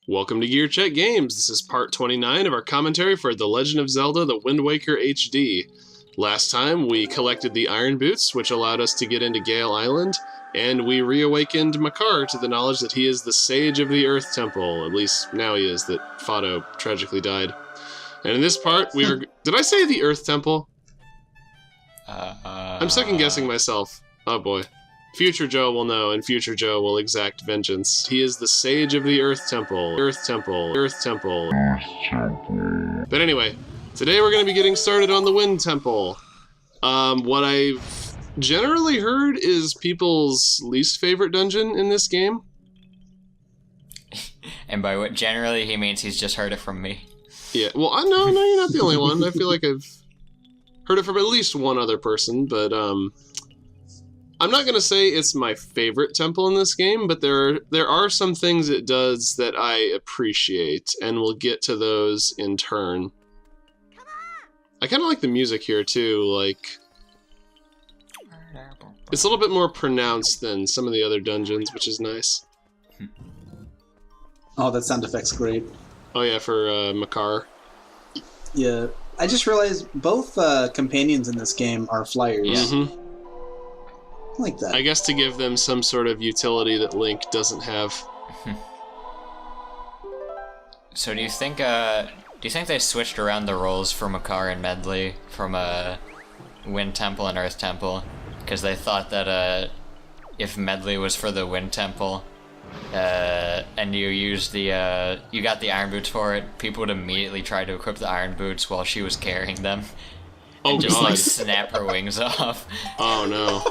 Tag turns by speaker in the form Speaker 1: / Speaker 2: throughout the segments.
Speaker 1: Welcome to GearCheckGames. This is part 29 of our commentary for The Legend of Zelda: The Wind Waker HD. Last time, we collected the Iron Boots, which allowed us to get into Gale Island, and we reawakened Makar to the knowledge that he is the Sage of the Earth Temple. At least now he is, that Fado tragically died. And in this part, we are... Did I say the Earth Temple? I'm second-guessing myself. Oh boy. Future Joe will know, and Future Joe will exact vengeance. He is the Sage of the Earth Temple. Earth Temple. Earth Temple. But anyway, today we're going to be getting started on the Wind Temple. What I've generally heard is people's least favorite dungeon in this game.
Speaker 2: And by what generally he means he's just heard it from me.
Speaker 1: Yeah, well, no, you're not the only one. I feel like I've heard it from at least one other person, but I'm not going to say it's my favorite temple in this game, but there are some things it does that I appreciate, and we'll get to those in turn. I kind of like the music here, too. Like, it's a little bit more pronounced than some of the other dungeons, which is nice.
Speaker 3: Oh, that sound effect's great.
Speaker 1: Oh yeah, for Makar.
Speaker 3: Yeah, I just realized both companions in this game are flyers.
Speaker 2: Yeah.
Speaker 1: Mm-hmm.
Speaker 3: I like that.
Speaker 1: I guess to give them some sort of utility that Link doesn't have.
Speaker 2: So do you think they switched around the roles for Makar and Medley from Wind Temple and Earth Temple? Because they thought that if Medley was for the Wind Temple, and you used you got the Iron Boots for it, people would immediately try to equip the Iron Boots while she was carrying them.
Speaker 1: Oh,
Speaker 2: and just
Speaker 1: God.
Speaker 2: like snap her wings off.
Speaker 1: Oh no.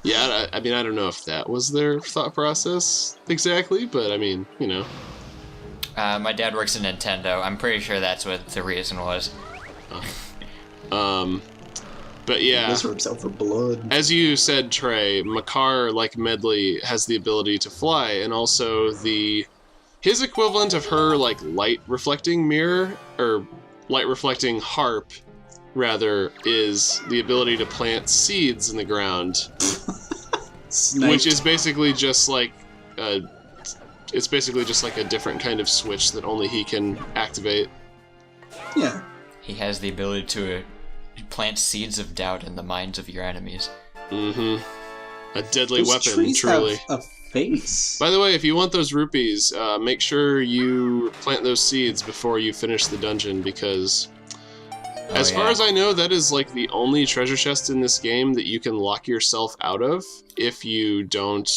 Speaker 1: Yeah, I mean, I don't know if that was their thought process exactly, but I mean, you know.
Speaker 2: My dad works at Nintendo. I'm pretty sure that's what the reason was.
Speaker 1: But yeah.
Speaker 3: This rips out for blood.
Speaker 1: As you said, Trey, Makar, like Medley, has the ability to fly, and also his equivalent of her, like, light reflecting mirror, or light reflecting harp, rather, is the ability to plant seeds in the ground. Which is basically just like it's basically just like a different kind of switch that only he can activate.
Speaker 3: Yeah.
Speaker 2: He has the ability to plant seeds of doubt in the minds of your enemies.
Speaker 1: Mm-hmm. A deadly
Speaker 3: Those
Speaker 1: weapon,
Speaker 3: trees
Speaker 1: truly.
Speaker 3: have a face.
Speaker 1: By the way, if you want those rupees, make sure you plant those seeds before you finish the dungeon, because as far as I know, that is like the only treasure chest in this game that you can lock yourself out of if you don't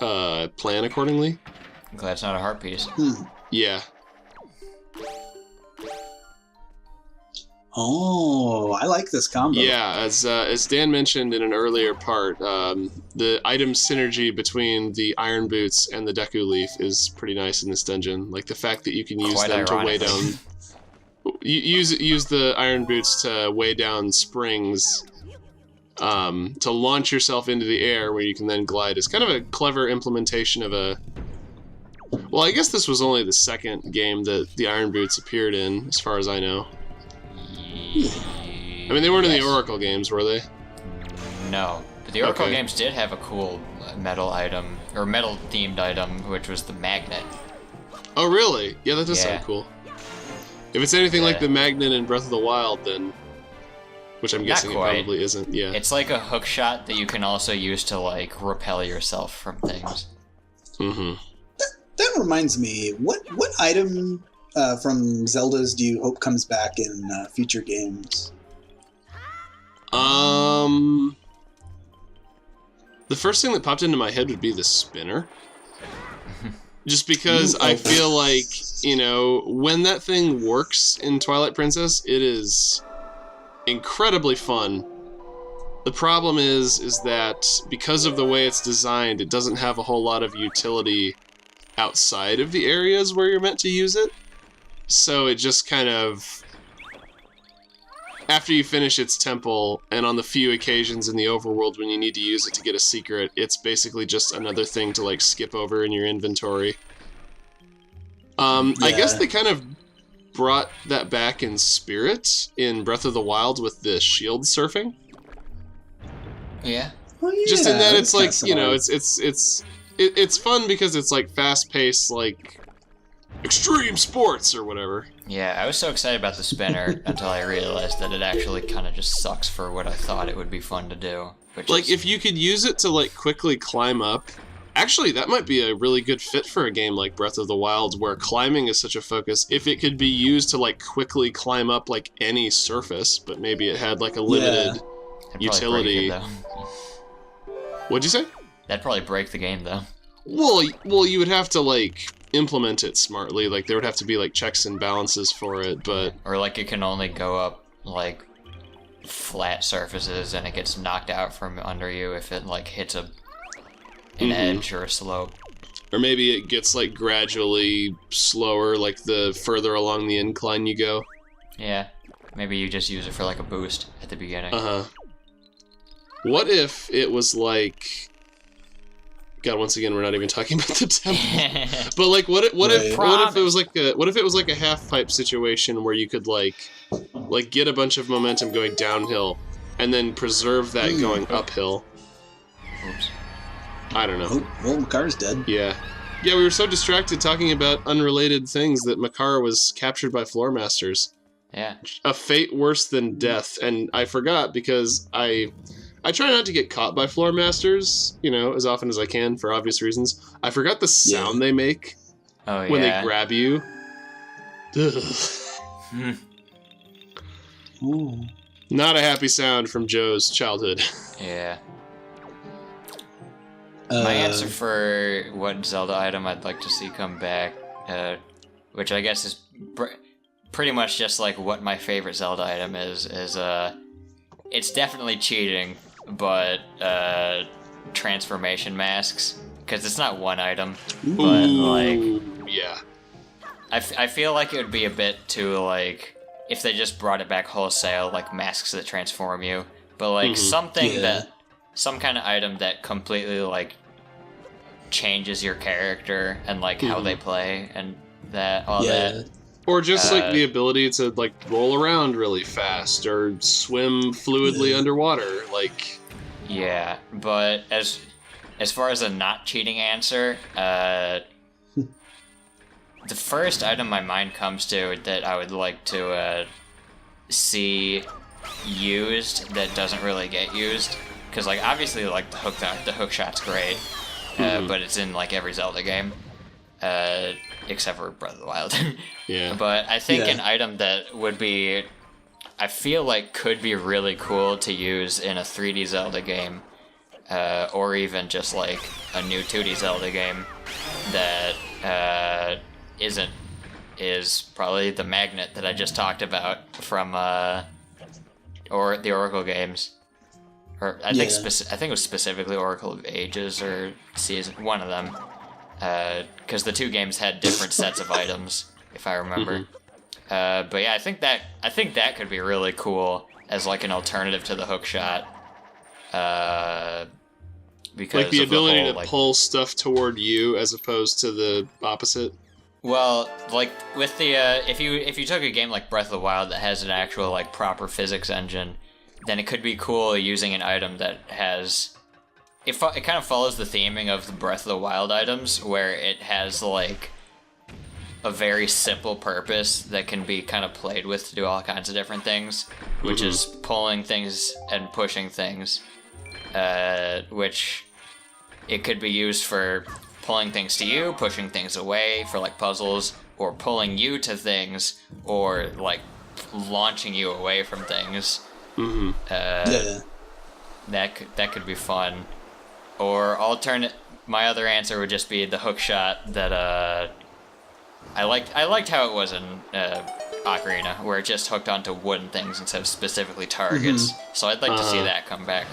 Speaker 1: plan accordingly.
Speaker 2: I'm glad it's not a heart piece.
Speaker 1: Yeah.
Speaker 3: Oh, I like this combo.
Speaker 1: Yeah, as Dan mentioned in an earlier part, the item synergy between the Iron Boots and the Deku Leaf is pretty nice in this dungeon. Like the fact that you can use them to weigh down... Use the Iron Boots to weigh down springs to launch yourself into the air where you can then glide. It's kind of a clever implementation of a... Well, I guess this was only the second game that the Iron Boots appeared in, as far as I know. I mean, they weren't in the Oracle games, were they?
Speaker 2: No. But the Oracle games did have a cool metal item, or metal-themed item, which was the magnet.
Speaker 1: Oh, really? Yeah, that does sound cool. If it's anything like the magnet in Breath of the Wild, then... Which I'm guessing it probably isn't, yeah.
Speaker 2: It's like a hook shot that you can also use to, like, repel yourself from things.
Speaker 1: Mm-hmm.
Speaker 3: That reminds me, what item from Zelda's do you hope comes back in future games?
Speaker 1: The first thing that popped into my head would be the spinner. Just because I feel like, you know, when that thing works in Twilight Princess, it is incredibly fun. The problem is that because of the way it's designed, it doesn't have a whole lot of utility outside of the areas where you're meant to use it. So it just kind of... After you finish its temple, and on the few occasions in the overworld when you need to use it to get a secret, it's basically just another thing to, like, skip over in your inventory. I guess they kind of brought that back in spirit in Breath of the Wild with the shield surfing.
Speaker 2: Yeah.
Speaker 3: Oh, yeah.
Speaker 1: Just in that it's like, you know, it's it's fun because it's like fast-paced, like extreme sports or whatever.
Speaker 2: Yeah, I was so excited about the spinner until I realized that it actually kind of just sucks for what I thought it would be fun to do.
Speaker 1: Like, if you could use it to, like, quickly climb up... Actually, that might be a really good fit for a game like Breath of the Wild, where climbing is such a focus. If it could be used to, like, quickly climb up, like, any surface, but maybe it had, like, a limited utility. What'd you say?
Speaker 2: That'd probably break the game, though.
Speaker 1: Well, you would have to, like, implement it smartly. Like, there would have to be, like, checks and balances for it, but...
Speaker 2: Or, like, it can only go up, like, flat surfaces, and it gets knocked out from under you if it, like, hits an edge or a slope.
Speaker 1: Or maybe it gets, like, gradually slower, like, the further along the incline you go.
Speaker 2: Yeah. Maybe you just use it for, like, a boost at the beginning.
Speaker 1: What if it was, like... God, once again, we're not even talking about the temple. But, like, what if it was like a half pipe situation where you could, like get a bunch of momentum going downhill and then preserve that going uphill?
Speaker 2: Oops.
Speaker 1: I don't know.
Speaker 3: Oh, well, Makar's dead.
Speaker 1: Yeah, we were so distracted talking about unrelated things that Makar was captured by floor masters.
Speaker 2: Yeah.
Speaker 1: A fate worse than death, and I forgot because I try not to get caught by floor masters, you know, as often as I can for obvious reasons. I forgot the sound they make when they grab you. Not a happy sound from Joe's childhood.
Speaker 2: Yeah. My answer for what Zelda item I'd like to see come back, which I guess is pretty much just like what my favorite Zelda item is it's definitely cheating, but transformation masks, because it's not one item, but like,
Speaker 1: yeah,
Speaker 2: I feel like it would be a bit too, like, if they just brought it back wholesale, like masks that transform you, but like something that, some kind of item that completely like changes your character and like how they play and that.
Speaker 1: Or just, like, the ability to, like, roll around really fast or swim fluidly underwater, like...
Speaker 2: Yeah, but as far as a not cheating answer, the first item my mind comes to that I would like to see used that doesn't really get used, because, like, obviously, like, the hook shot's great, but it's in, like, every Zelda game. Except for Breath of the Wild.
Speaker 1: Yeah.
Speaker 2: But I think an item that would be, I feel like could be really cool to use in a 3D Zelda game, or even just like a new 2D Zelda game that is probably the magnet that I just talked about from or the Oracle games. Or I think it was specifically Oracle of Ages or Season, one of them. Because the two games had different sets of items, if I remember. But yeah, I think that could be really cool as like an alternative to the hook shot. Because
Speaker 1: like the ability to pull stuff toward you as opposed to the opposite.
Speaker 2: Well, like with the if you took a game like Breath of the Wild that has an actual like proper physics engine, then it could be cool using an item that has. It kind of follows the theming of the Breath of the Wild items, where it has, like, a very simple purpose that can be kind of played with to do all kinds of different things, which is pulling things and pushing things, which it could be used for pulling things to you, pushing things away for, like, puzzles, or pulling you to things, or, like, launching you away from things. That could be fun. Or my other answer would just be the hook shot that I liked how it was in Ocarina, where it just hooked onto wooden things instead of specifically targets. So I'd like to see that come back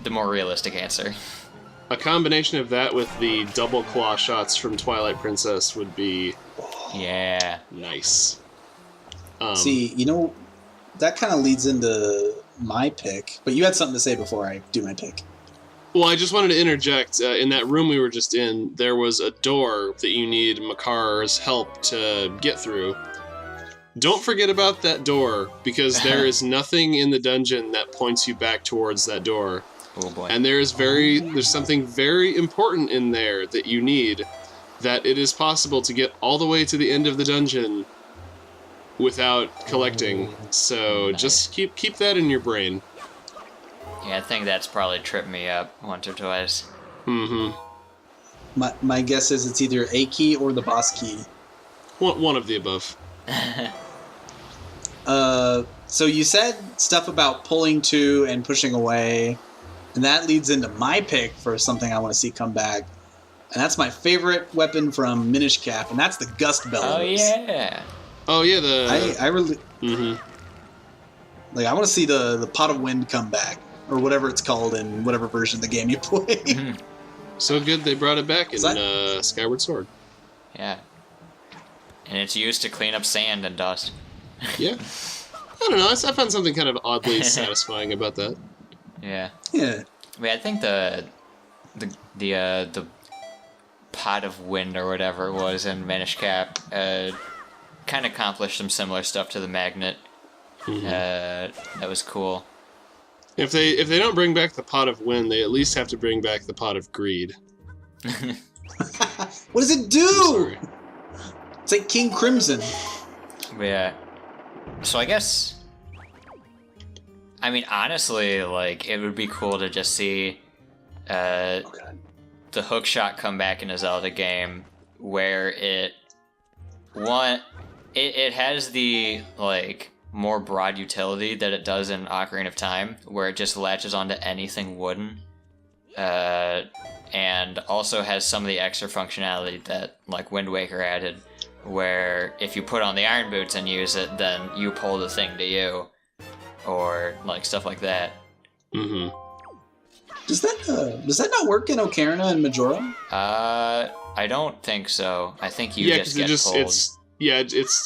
Speaker 2: the more realistic answer.
Speaker 1: A combination of that with the double claw shots from Twilight Princess would be nice.
Speaker 3: See, you know, that kind of leads into my pick, but you had something to say before I do my pick.
Speaker 1: Well, I just wanted to interject. In that room we were just in, there was a door that you need Makar's help to get through. Don't forget about that door, because there is nothing in the dungeon that points you back towards that door.
Speaker 2: Oh boy.
Speaker 1: And there's something very important in there that you need, that it is possible to get all the way to the end of the dungeon without collecting. So
Speaker 2: nice.
Speaker 1: Just keep that in your brain.
Speaker 2: Yeah, I think that's probably tripped me up once or twice.
Speaker 1: Mm-hmm.
Speaker 3: My guess is it's either a key or the boss key.
Speaker 1: One of the above.
Speaker 3: So you said stuff about pulling to and pushing away, and that leads into my pick for something I want to see come back. And that's my favorite weapon from Minish Cap, and that's the Gust Bellows.
Speaker 2: Oh, yeah.
Speaker 1: Oh, yeah,
Speaker 3: I really...
Speaker 1: Mm-hmm.
Speaker 3: Like, I want to see the Pot of Wind come back, or whatever it's called in whatever version of the game you play.
Speaker 2: Mm-hmm.
Speaker 1: So good they brought it back in Skyward Sword.
Speaker 2: Yeah. And it's used to clean up sand and dust.
Speaker 1: Yeah. I don't know, I found something kind of oddly satisfying about that.
Speaker 2: Yeah.
Speaker 3: Yeah.
Speaker 2: I mean, I think the Pot of Wind or whatever it was in Minish Cap kind of accomplished some similar stuff to the magnet.
Speaker 1: Mm-hmm.
Speaker 2: That was cool.
Speaker 1: If they don't bring back the Pot of Wind, they at least have to bring back the Pot of Greed.
Speaker 3: What does it do? It's like King Crimson.
Speaker 2: Yeah. So I guess, I mean, honestly, like, it would be cool to just see the hookshot come back in a Zelda game where it has the, like, more broad utility that it does in Ocarina of Time, where it just latches onto anything wooden, and also has some of the extra functionality that, like, Wind Waker added, where if you put on the iron boots and use it, then you pull the thing to you, or, like, stuff like that.
Speaker 1: Mm-hmm.
Speaker 3: Does that not work in Ocarina and Majora?
Speaker 2: I don't think so. I think you just get pulled.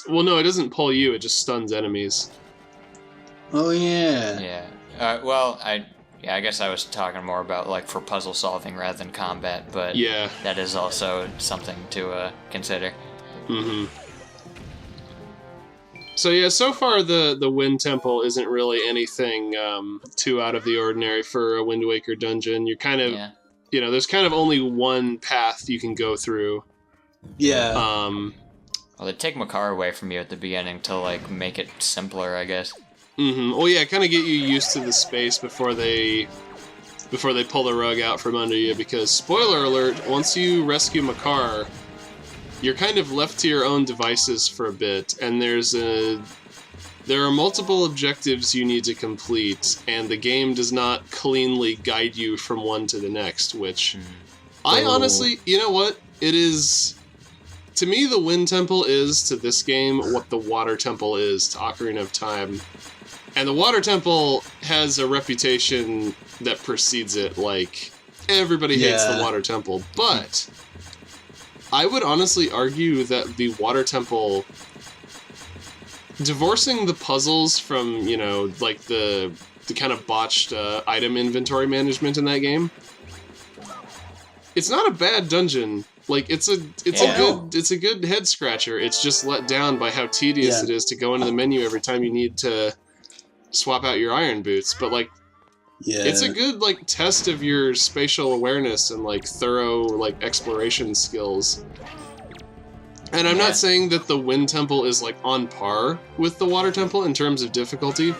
Speaker 1: Well, no, it doesn't pull you, it just stuns enemies.
Speaker 3: Oh, yeah.
Speaker 2: Yeah. Well, I guess I was talking more about, like, for puzzle solving rather than combat, but
Speaker 1: yeah,
Speaker 2: that is also something to consider.
Speaker 1: Mm-hmm. So yeah, so far the Wind Temple isn't really anything too out of the ordinary for a Wind Waker dungeon. You're kind of, there's kind of only one path you can go through.
Speaker 3: Yeah.
Speaker 2: Well, they take Makar away from you at the beginning to, like, make it simpler, I guess.
Speaker 1: Mm-hmm. Well, yeah, kind of get you used to the space before they pull the rug out from under you, because, spoiler alert, once you rescue Makar, you're kind of left to your own devices for a bit, and there are multiple objectives you need to complete, and the game does not cleanly guide you from one to the next, which I honestly, you know what? It is... To me, the Wind Temple is, to this game, what the Water Temple is to Ocarina of Time. And the Water Temple has a reputation that precedes it, like, everybody hates the Water Temple. But I would honestly argue that the Water Temple, divorcing the puzzles from, like, the kind of botched item inventory management in that game, it's not a bad dungeon. Like, it's a good head scratcher. It's just let down by how tedious it is to go into the menu every time you need to swap out your iron boots. But, like, it's a good, like, test of your spatial awareness and, like, thorough, like, exploration skills. And I'm not saying that the Wind Temple is, like, on par with the Water Temple in terms of difficulty,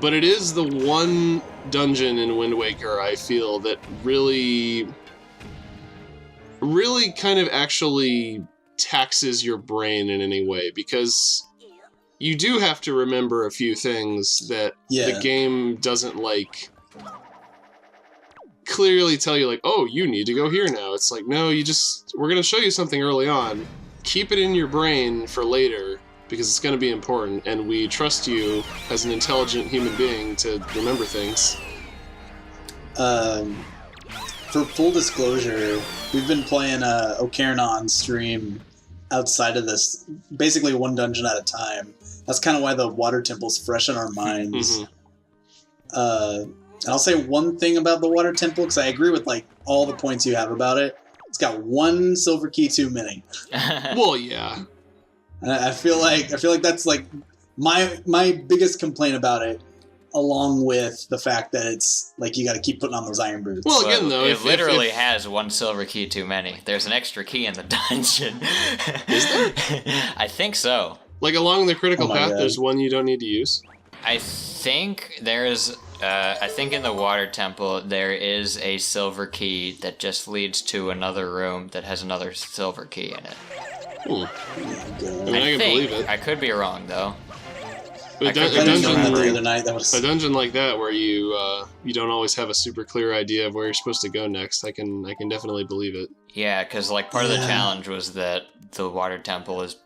Speaker 1: but it is the one dungeon in Wind Waker I feel that really kind of actually taxes your brain in any way, because you do have to remember a few things that the game doesn't, like, clearly tell you, like, oh, you need to go here now. It's like, no, we're going to show you something early on. Keep it in your brain for later, because it's going to be important, and we trust you as an intelligent human being to remember things.
Speaker 3: For full disclosure, we've been playing Ocarina on stream outside of this, basically one dungeon at a time. That's kind of why the Water Temple's fresh in our minds. Mm-hmm. And I'll say one thing about the Water Temple, because I agree with, like, all the points you have about it. It's got one silver key too many.
Speaker 1: Well, yeah.
Speaker 3: And I feel like that's, like, my biggest complaint about it along with the fact that it's like you got to keep putting on those iron boots.
Speaker 1: Well, again, though,
Speaker 2: it literally has one silver key too many. There's an extra key in the dungeon.
Speaker 1: Is there?
Speaker 2: I think so.
Speaker 1: Like along the critical path,
Speaker 3: God.
Speaker 1: there's one you don't need to use.
Speaker 2: I think there's. I think in the water temple there is a silver key that just leads to another room that has another silver key in it.
Speaker 1: I mean, I can believe it.
Speaker 2: I could be wrong though.
Speaker 1: A dungeon like that where you don't always have a super clear idea of where you're supposed to go next. I can definitely believe it.
Speaker 2: Yeah, because like part of the challenge was that the water temple is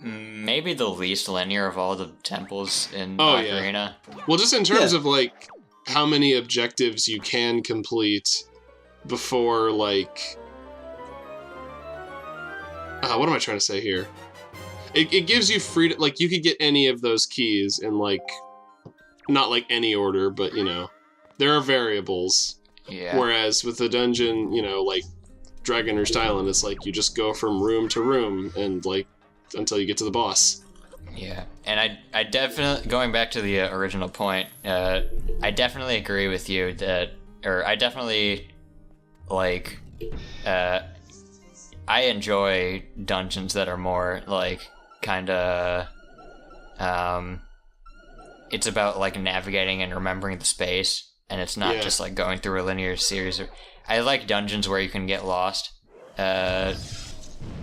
Speaker 2: maybe the least linear of all the temples in Ocarina.
Speaker 1: Well, just in terms of like how many objectives you can complete before like what am I trying to say here? It gives you freedom. Like you could get any of those keys in like not like any order, but you know there are variables.
Speaker 2: Yeah.
Speaker 1: Whereas with the dungeon, you know, like Dragonurst Island, it's like you just go from room to room and like until you get to the boss.
Speaker 2: Yeah, and I definitely, going back to the original point, I definitely agree with you that, or I definitely, like, I enjoy dungeons that are more, like, kind of, it's about, like, navigating and remembering the space, and it's not just, like, going through a linear series. I like dungeons where you can get lost,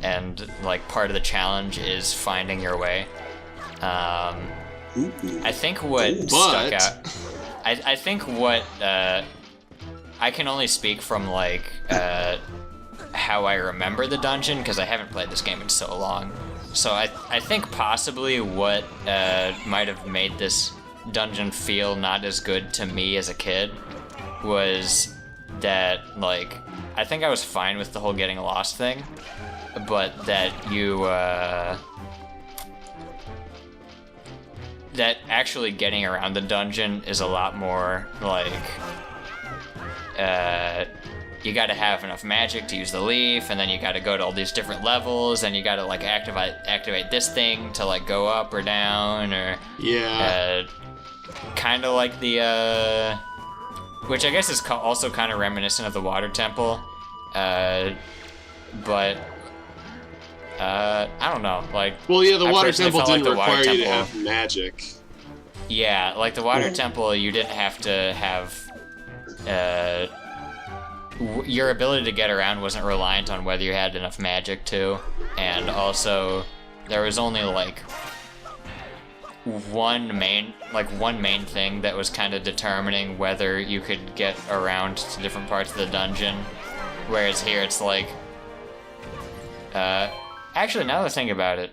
Speaker 2: and like part of the challenge is finding your way. I think what stuck out. I think what I can only speak from like how I remember the dungeon because I haven't played this game in so long. So I think possibly what might have made this dungeon feel not as good to me as a kid was that like I think I was fine with the whole getting lost thing. But that you, that actually getting around the dungeon is a lot more, like, you gotta have enough magic to use the leaf, and then you gotta go to all these different levels, and you gotta, like, activate this thing to, like, go up or down, or...
Speaker 1: Yeah.
Speaker 2: Kind of like the, which I guess is also kind of reminiscent of the water temple, but... I don't know, like...
Speaker 1: Well, yeah, the water temple didn't
Speaker 2: like
Speaker 1: require you to have magic.
Speaker 2: Yeah, like the water temple, you didn't have to have... your ability to get around wasn't reliant on whether you had enough magic to, and also, there was only, like, one main thing that was kind of determining whether you could get around to different parts of the dungeon, whereas here it's like... Actually, now that I think about it,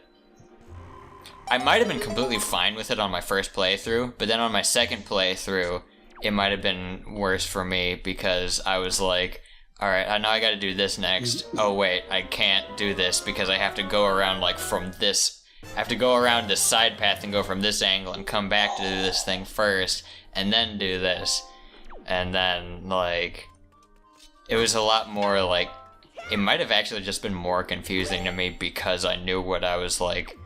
Speaker 2: I might have been completely fine with it on my first playthrough, but then on my second playthrough, it might have been worse for me because I was like, alright, I know I gotta do this next. Oh wait, I can't do this because I have to go around like from this, I have to go around this side path and go from this angle and come back to do this thing first, and then do this. And then, like, it was a lot more like, it might have actually just been more confusing to me because I knew what I was, like,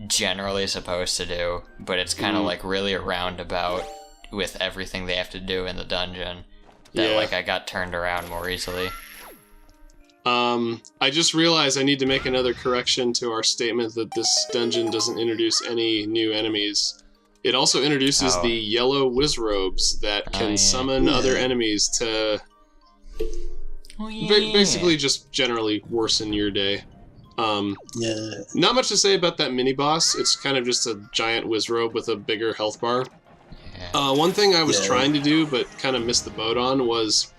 Speaker 2: generally supposed to do, but it's kind of, like, really a roundabout with everything they have to do in the dungeon that, like, I got turned around more easily.
Speaker 1: I just realized I need to make another correction to our statement that this dungeon doesn't introduce any new enemies. It also introduces the yellow Wizrobes that can summon other enemies to... basically just generally worsen your day. Not much to say about that mini-boss. It's kind of just a giant Wizrobe with a bigger health bar. One thing I was trying to do, but kind of missed the boat on, was...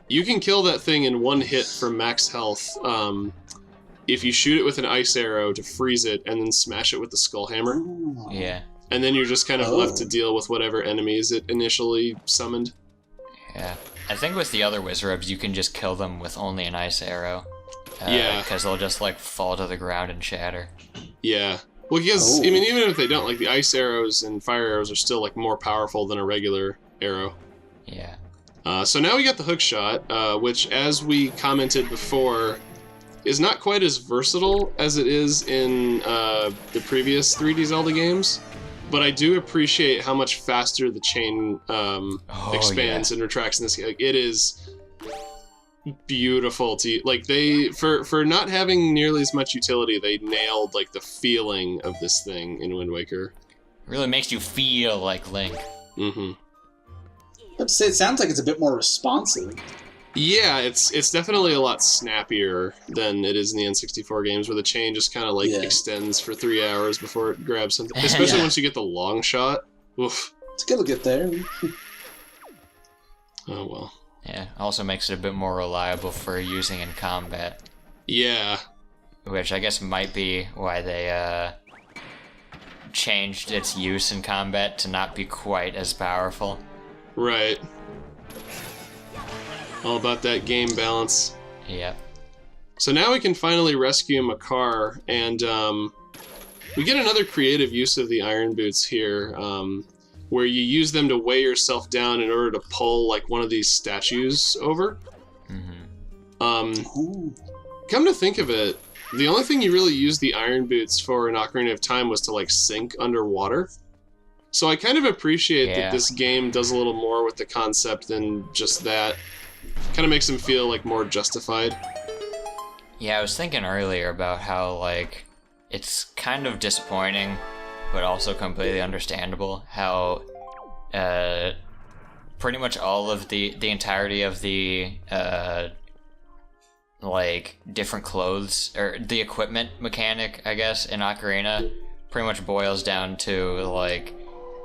Speaker 1: You can kill that thing in one hit from max health if you shoot it with an ice arrow to freeze it and then smash it with the skull hammer.
Speaker 2: Yeah.
Speaker 1: And then you're just kind of left to deal with whatever enemies it initially summoned.
Speaker 2: Yeah. I think with the other Wizrobes, you can just kill them with only an ice arrow. Because they'll just, like, fall to the ground and shatter.
Speaker 1: Yeah. Well, because, I mean, even if they don't, like, the ice arrows and fire arrows are still, like, more powerful than a regular arrow.
Speaker 2: Yeah.
Speaker 1: So now we got the hook shot, which, as we commented before, is not quite as versatile as it is in the previous 3D Zelda games. but I do appreciate how much faster the chain expands and retracts in this game. Like, it is beautiful to like they for not having nearly as much utility, they nailed like the feeling of this thing in Wind Waker.
Speaker 2: It really makes you feel like Link.
Speaker 1: Mm-hmm.
Speaker 3: It sounds like it's a bit more responsive.
Speaker 1: Yeah, it's definitely a lot snappier than it is in the N64 games, where the chain just kind of like extends for 3 hours before it grabs something. Especially once you get the long shot. Oof.
Speaker 3: It's good to get there.
Speaker 1: Oh well.
Speaker 2: Yeah, also makes it a bit more reliable for using in combat.
Speaker 1: Yeah.
Speaker 2: Which I guess might be why they changed its use in combat to not be quite as powerful.
Speaker 1: Right. All about that game balance.
Speaker 2: Yep.
Speaker 1: So now we can finally rescue Makar, and we get another creative use of the iron boots here, where you use them to weigh yourself down in order to pull like one of these statues over.
Speaker 2: Mm-hmm.
Speaker 1: Come to think of it, the only thing you really used the iron boots for in Ocarina of Time was to like sink underwater. So I kind of appreciate that this game does a little more with the concept than just that. Kind of makes them feel like more justified.
Speaker 2: Yeah, I was thinking earlier about how like it's kind of disappointing, but also completely understandable how pretty much all of the entirety of the like different clothes or the equipment mechanic, I guess, in Ocarina pretty much boils down to like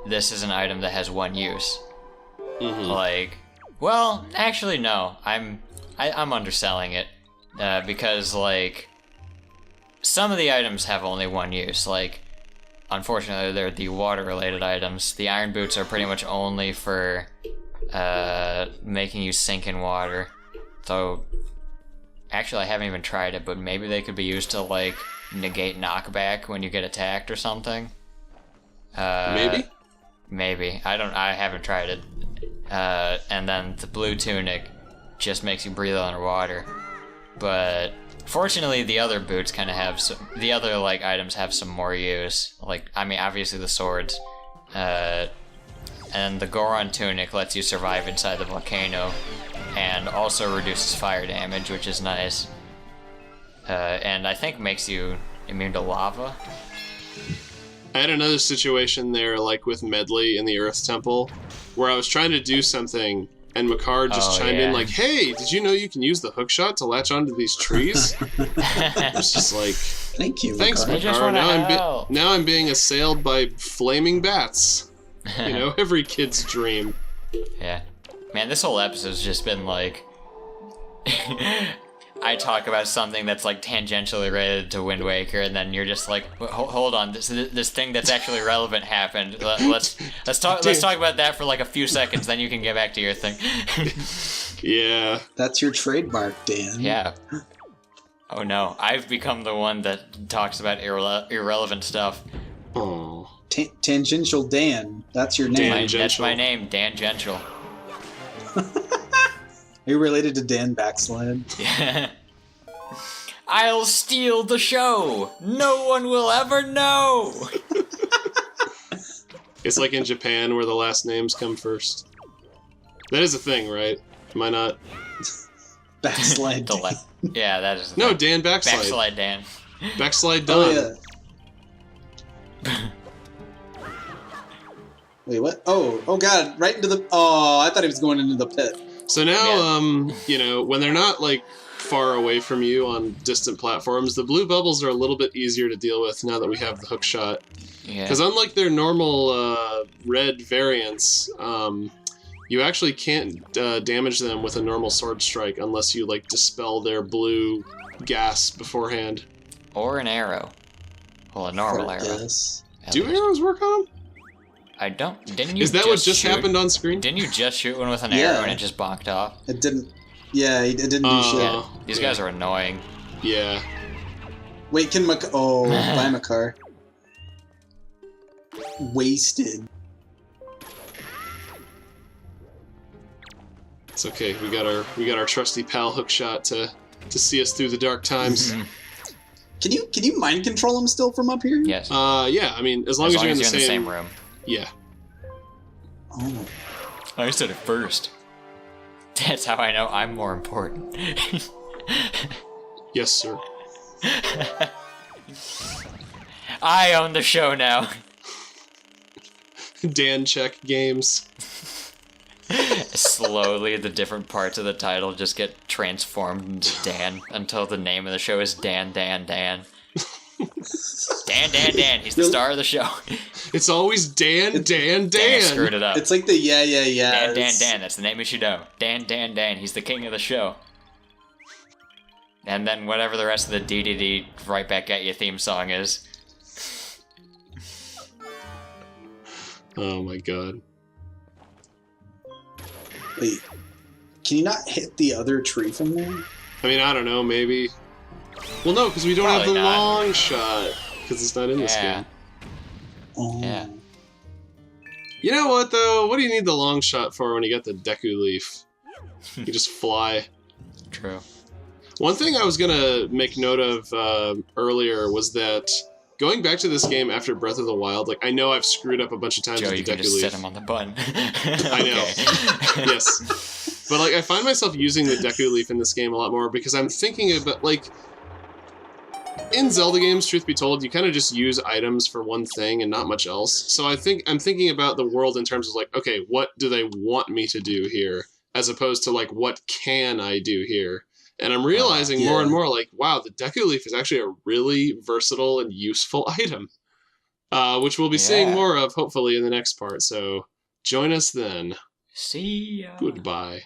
Speaker 2: this is an item that has one use.
Speaker 1: Mm-hmm.
Speaker 2: Like, well, actually no, I'm underselling it because like some of the items have only one use. Like, unfortunately, they're the water-related items. The iron boots are pretty much only for making you sink in water. So, actually, I haven't even tried it, but maybe they could be used to, like, negate knockback when you get attacked or something.
Speaker 1: Maybe?
Speaker 2: Maybe. I haven't tried it. And then the blue tunic just makes you breathe underwater. But fortunately, the other boots kind of have some... The other, like, items have some more use. Like, I mean, obviously the swords. And the Goron tunic lets you survive inside the volcano. And also reduces fire damage, which is nice. And I think makes you immune to lava.
Speaker 1: I had another situation there, like with Medley in the Earth Temple, where I was trying to do something, and Makar just chimed in like, "Hey, did you know you can use the hookshot to latch onto these trees?" I was just like,
Speaker 3: "Thank you,
Speaker 1: thanks, Makar. Now I'm being assailed by flaming bats. You know, every kid's dream."
Speaker 2: Yeah. Man, this whole episode's just been like... I talk about something that's like tangentially related to Wind Waker, and then you're just like, hold on, this thing that's actually relevant happened. Let's talk about that for like a few seconds, then you can get back to your thing.
Speaker 1: Yeah.
Speaker 3: That's your trademark, Dan.
Speaker 2: Yeah. Oh no, I've become the one that talks about irrelevant stuff.
Speaker 1: Oh.
Speaker 3: Tangential Dan. That's your name.
Speaker 2: That's my name, Dan Gential.
Speaker 3: Are you related to Dan Backslide?
Speaker 2: Yeah. I'll steal the show. No one will ever know.
Speaker 1: It's like in Japan where the last names come first. That is a thing, right? Am I not?
Speaker 3: Backslide Dan.
Speaker 2: Yeah, that is.
Speaker 1: No, Dan Backslide.
Speaker 2: Backslide Dan.
Speaker 1: Backslide Don.
Speaker 3: Oh, yeah. Wait, what? Oh god, right into the... Oh, I thought he was going into the pit.
Speaker 1: So now, you know, when they're not, like, far away from you on distant platforms, the blue bubbles are a little bit easier to deal with now that we have the hook shot.
Speaker 2: Yeah.
Speaker 1: Because unlike their normal red variants, you actually can't damage them with a normal sword strike unless you, like, dispel their blue gas beforehand.
Speaker 2: Or an arrow. Well, a normal arrow.
Speaker 3: Yes.
Speaker 1: Do arrows work on them?
Speaker 2: I don't... Didn't you
Speaker 1: Is that what just happened on screen?
Speaker 2: Didn't you just shoot one with an arrow and it just bonked off?
Speaker 3: It didn't... Yeah, it didn't do shit.
Speaker 2: Yeah, these guys are annoying.
Speaker 1: Yeah.
Speaker 3: Wait, can Makar... Oh, bye, Makar. Wasted.
Speaker 1: It's okay. We got our trusty pal Hookshot to see us through the dark times.
Speaker 3: Can you mind control him still from up here?
Speaker 2: Yes.
Speaker 1: Yeah. I mean, as long as you're in the
Speaker 2: same room.
Speaker 1: Yeah.
Speaker 3: Oh.
Speaker 2: I said it first. That's how I know I'm more important.
Speaker 1: Yes, sir.
Speaker 2: I own the show now.
Speaker 1: GearCheckGames.
Speaker 2: Slowly, the different parts of the title just get transformed into Dan until the name of the show is Dan. Dan. He's the star of the show.
Speaker 1: It's always Dan.
Speaker 2: Dan screwed it up.
Speaker 3: It's like the yeah.
Speaker 2: Dan. That's the name you should know. Dan. He's the king of the show. And then whatever the rest of the DDD right back at you theme song is.
Speaker 1: Oh my god.
Speaker 3: Wait, can you not hit the other tree from there?
Speaker 1: I mean, I don't know, maybe. Well, no, because we don't have the long shot, because it's not in this game.
Speaker 3: Oh.
Speaker 2: Yeah.
Speaker 1: You know what, though? What do you need the long shot for when you got the Deku Leaf? You just fly.
Speaker 2: True.
Speaker 1: One thing I was going to make note of earlier was that going back to this game after Breath of the Wild, like, I know I've screwed up a bunch of times
Speaker 2: Joe,
Speaker 1: with
Speaker 2: you
Speaker 1: the
Speaker 2: can
Speaker 1: Deku
Speaker 2: just
Speaker 1: Leaf.
Speaker 2: sit him on the button.
Speaker 1: I know. Yes. But, like, I find myself using the Deku Leaf in this game a lot more because I'm thinking about, like, in Zelda games, truth be told, you kind of just use items for one thing and not much else. So I'm thinking about the world in terms of, like, okay, what do they want me to do here? As opposed to, like, what can I do here? And I'm realizing more and more, like, wow, the Deku Leaf is actually a really versatile and useful item. Which we'll be seeing more of, hopefully, in the next part. So join us then.
Speaker 2: See ya.
Speaker 1: Goodbye.